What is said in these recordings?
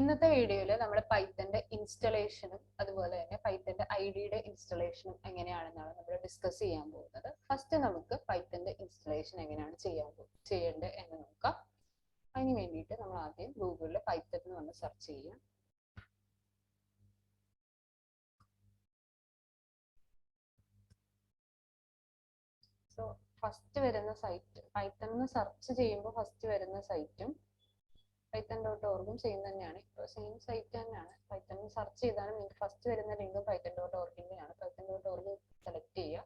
ഇന്നത്തെ വീഡിയോയിൽ നമ്മൾ പൈത്തന്റെ ഇൻസ്റ്റലേഷനും അതുപോലെ തന്നെ പൈത്തന്റെ ഐഡിയുടെ ഇൻസ്റ്റലേഷനും എങ്ങനെയാണെന്നാണ് നമ്മൾ ഡിസ്കസ് ചെയ്യാൻ പോകുന്നത്. ഫസ്റ്റ് നമുക്ക് പൈത്തന്റെ ഇൻസ്റ്റലേഷൻ എങ്ങനെയാണ് ചെയ്യേണ്ടത് എന്ന് നോക്കാം. അതിന് വേണ്ടിയിട്ട് നമ്മൾ ആദ്യം ഗൂഗിളിൽ പൈത്തൺ എന്ന് വന്ന് സെർച്ച് ചെയ്യാം. സോ ഫസ്റ്റ് വരുന്ന സൈറ്റ് പൈത്തൺ എന്ന് സെർച്ച് ചെയ്യുമ്പോൾ ഫസ്റ്റ് വരുന്ന സൈറ്റും python.org സെയിം തന്നെയാണ്. ഇപ്പോൾ സെയിം സൈറ്റ് തന്നെയാണ്. പൈത്തൺ സെർച്ച് ചെയ്താലും നിങ്ങൾക്ക് ഫസ്റ്റ് വരുന്ന ലിങ്കും python.org-ൻ്റെയാണ്. python.org സെലക്ട് ചെയ്യുക.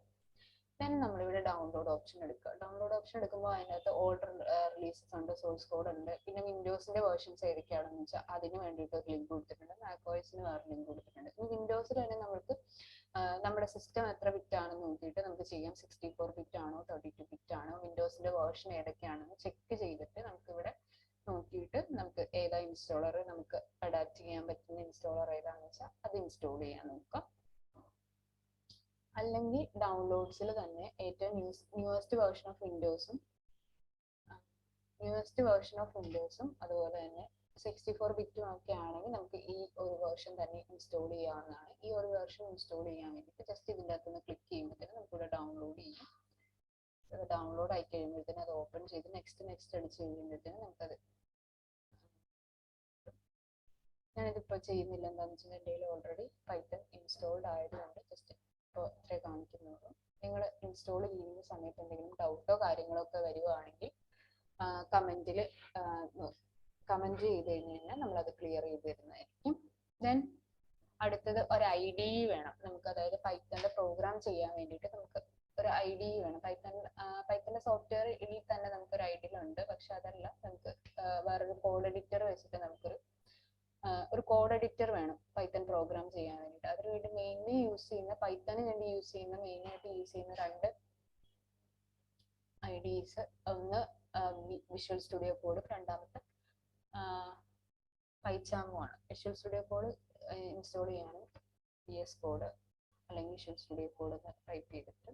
ദെൻ നമ്മളിവിടെ ഡൗൺലോഡ് ഓപ്ഷൻ എടുക്കുക. ഡൗൺലോഡ് ഓപ്ഷൻ എടുക്കുമ്പോൾ അതിനകത്ത് ഓൾഡർ റിലീസസ് ഉണ്ട്, സോഴ്സ് കോഡ് ഉണ്ട്, പിന്നെ വിൻഡോസിന്റെ വേർഷൻസ് ഏതൊക്കെയാണെന്ന് വെച്ചാൽ അതിന് വേണ്ടിയിട്ട് ഒരു ലിങ്ക് കൊടുത്തിട്ടുണ്ട്. മാക്OS-ന് വേറെ ലിങ്ക് കൊടുത്തിട്ടുണ്ട്. ഈ വിൻഡോസിൽ തന്നെ നമുക്ക് നമ്മുടെ സിസ്റ്റം എത്ര ബിറ്റ് ആണെന്ന് നോക്കിയിട്ട് നമുക്ക് ചെയ്യാം. 64 ബിറ്റ് ആണോ 32 ബിറ്റ് ആണോ, വിൻഡോസിന്റെ വേർഷൻ ഏതൊക്കെയാണെന്ന് ചെക്ക് ചെയ്തിട്ട് നമുക്ക് ഇവിടെ നോക്കിയിട്ട് നമുക്ക് ഏതാ ഇൻസ്റ്റാളർ നമുക്ക് അഡാപ്റ്റ് ചെയ്യാൻ പറ്റുന്ന ഇൻസ്റ്റാളർ ഏതാണെന്ന് വെച്ചാൽ അത് ഇൻസ്റ്റാൾ ചെയ്യാൻ നോക്കാം. അല്ലെങ്കിൽ ഡൗൺലോഡ്സിൽ തന്നെ ഏറ്റവും ന്യൂവസ്റ്റ് വേർഷൻ ഓഫ് വിൻഡോസും അതുപോലെ തന്നെ 64 ബിറ്റും ഒക്കെ ആണെങ്കിൽ നമുക്ക് ഈ ഒരു വേർഷൻ തന്നെ ഇൻസ്റ്റാൾ ചെയ്യാവുന്നതാണ്. ഈ ഒരു വേർഷൻ ഇൻസ്റ്റാൾ ചെയ്യാൻ വേണ്ടിയിട്ട് ജസ്റ്റ് ഇതിൻ്റെ അകത്തുനിന്ന് ക്ലിക്ക് ചെയ്യുമ്പോഴത്തേന് നമുക്കിവിടെ ഡൗൺലോഡ് ചെയ്യാം. ഡൗൺലോഡ് ആയി കഴിയുമ്പോഴത്തേന് അത് ഓപ്പൺ ചെയ്ത് നെക്സ്റ്റ് അടിച്ച് കഴിയുമ്പോഴത്തേന് നമുക്കത് ഞാനിതിപ്പോൾ ചെയ്യുന്നില്ല. എന്താണെന്ന് വെച്ചാൽ എൻ്റെ കയ്യിൽ ഓൾറെഡി പൈത്തൺ ഇൻസ്റ്റാൾഡ് ആയതുകൊണ്ട് ജസ്റ്റ് ഇപ്പോൾ ഇത്രേ കാണിക്കുന്നുള്ളൂ. നിങ്ങൾ ഇൻസ്റ്റാൾ ചെയ്യുന്ന സമയത്ത് എന്തെങ്കിലും ഡൗട്ടോ കാര്യങ്ങളോ ഒക്കെ വരുവാണെങ്കിൽ കമൻറ്റ് ചെയ്ത് കഴിഞ്ഞാൽ നമ്മളത് ക്ലിയർ ചെയ്ത് തരുന്നതായിരിക്കും. ദെൻ അടുത്തത് ഒരു ഐഡി വേണം നമുക്ക്. അതായത് പൈത്തൻ്റെ പ്രോഗ്രാം ചെയ്യാൻ വേണ്ടിയിട്ട് നമുക്ക് ഒരു ഐഡി വേണം. പൈത്തൻ്റെ സോഫ്റ്റ്വെയർ ഇതിൽ തന്നെ നമുക്കൊരു ഐഡിയിലുണ്ട്. പക്ഷെ അതല്ല, നമുക്ക് വേറൊരു കോഡ് എഡിറ്റർ വെച്ചിട്ട് നമുക്കൊരു കോഡ് എഡിറ്റർ വേണം പൈത്തൺ പ്രോഗ്രാം ചെയ്യാൻ വേണ്ടിയിട്ട്. അതിനുവേണ്ടി മെയിൻലി പൈത്തണിന് വേണ്ടി മെയിനായിട്ട് യൂസ് ചെയ്യുന്ന രണ്ട് ഐഡീസ്, ഒന്ന് വിഷ്വൽ സ്റ്റുഡിയോ കോഡ്, രണ്ടാമത്തെ പൈച്ചാമുമാണ്. വിഷ്വൽ സ്റ്റുഡിയോ കോഡ് ഇൻസ്റ്റാൾ ചെയ്യാനും VS കോഡ് അല്ലെങ്കിൽ വിഷ്വൽ സ്റ്റുഡിയോ കോഡ് ടൈപ്പ് ചെയ്തിട്ട്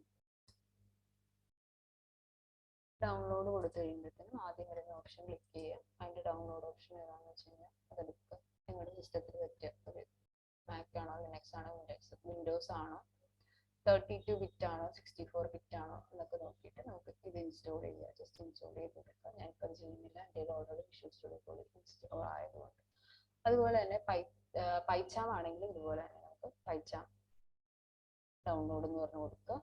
ഡൗൺലോഡ് കൊടുത്തു കഴിയുമ്പോഴത്തേനും ആദ്യം വരുന്ന ഓപ്ഷൻ ക്ലിക്ക് ചെയ്യുക. അതിൻ്റെ ഡൗൺലോഡ് ഓപ്ഷൻ ഏതാണെന്ന് വെച്ച് കഴിഞ്ഞാൽ അതെടുക്കുക. നിങ്ങളുടെ സിസ്റ്റത്തിൽ പറ്റിയ ഒരു മാക് ആണോ, ലിനക്സ് ആണോ, വിൻഡോസ് ആണോ, 32 ബിറ്റ് ആണോ, 64 ബിറ്റ് ആണോ എന്നൊക്കെ നോക്കിയിട്ട് നമുക്ക് ഇത് ഇൻസ്റ്റാൾ ചെയ്യുക. ജസ്റ്റ് ഇൻസ്റ്റാൾ ചെയ്തെടുക്കുക. ഞാനിപ്പോൾ അത് ചെയ്യുന്നില്ല, എൻ്റെ already visual studio code install ആയതുകൊണ്ട്. അതുപോലെ തന്നെ പൈച്ചാം ആണെങ്കിലും ഇതുപോലെ തന്നെ നമുക്ക് പൈച്ചാം ഡൗൺലോഡ് എന്ന് പറഞ്ഞു കൊടുക്കുക.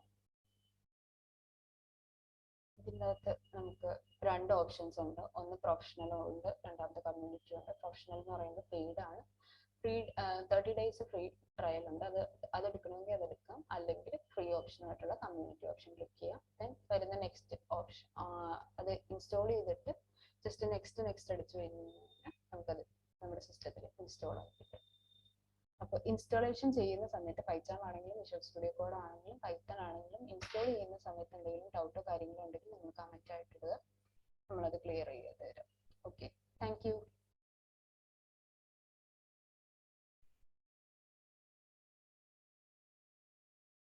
ഇതിനകത്ത് നമുക്ക് രണ്ട് ഓപ്ഷൻസ് ഉണ്ട്. ഒന്ന് പ്രൊഫഷണലും ഉണ്ട്, രണ്ടാമത്തെ കമ്മ്യൂണിറ്റി ഉണ്ട്. പ്രൊഫഷണൽ എന്ന് പറയുന്നത് പെയ്ഡ് ആണ്. 30 ഡേയ്സ് ഫ്രീ ട്രയൽ ഉണ്ട്. അതെടുക്കണമെങ്കിൽ അതെടുക്കാം. അല്ലെങ്കിൽ ഫ്രീ ഓപ്ഷൻ ആയിട്ടുള്ള കമ്മ്യൂണിറ്റി ഓപ്ഷൻ ക്ലിക്ക് ചെയ്യാം. ദെൻ വരുന്ന നെക്സ്റ്റ് ഓപ്ഷൻ അത് ഇൻസ്റ്റാൾ ചെയ്തിട്ട് ജസ്റ്റ് നെക്സ്റ്റ് അടിച്ചു കഴിഞ്ഞാൽ നമുക്കത് നമ്മുടെ സിസ്റ്റത്തിൽ ഇൻസ്റ്റാൾ ആക്കിയിട്ട്. അപ്പോൾ ഇൻസ്റ്റാളേഷൻ ചെയ്യുന്ന സമയത്ത് പൈത്തൺ ആണെങ്കിലും വിഷ്വൽ സ്റ്റുഡിയോ കോഡ് ആണെങ്കിലും പൈത്തൺ ആണെങ്കിലും ഇൻസ്റ്റാൾ ചെയ്യുന്ന സമയത്ത് എന്തെങ്കിലും ഡൗട്ടോ കാര്യങ്ങളോ ഉണ്ടെങ്കിൽ നിങ്ങൾ കമന്റ് ആയിട്ട് ഇടുക. നമ്മളത് ക്ലിയർ ചെയ്ത് തരാം. Okay, thank you.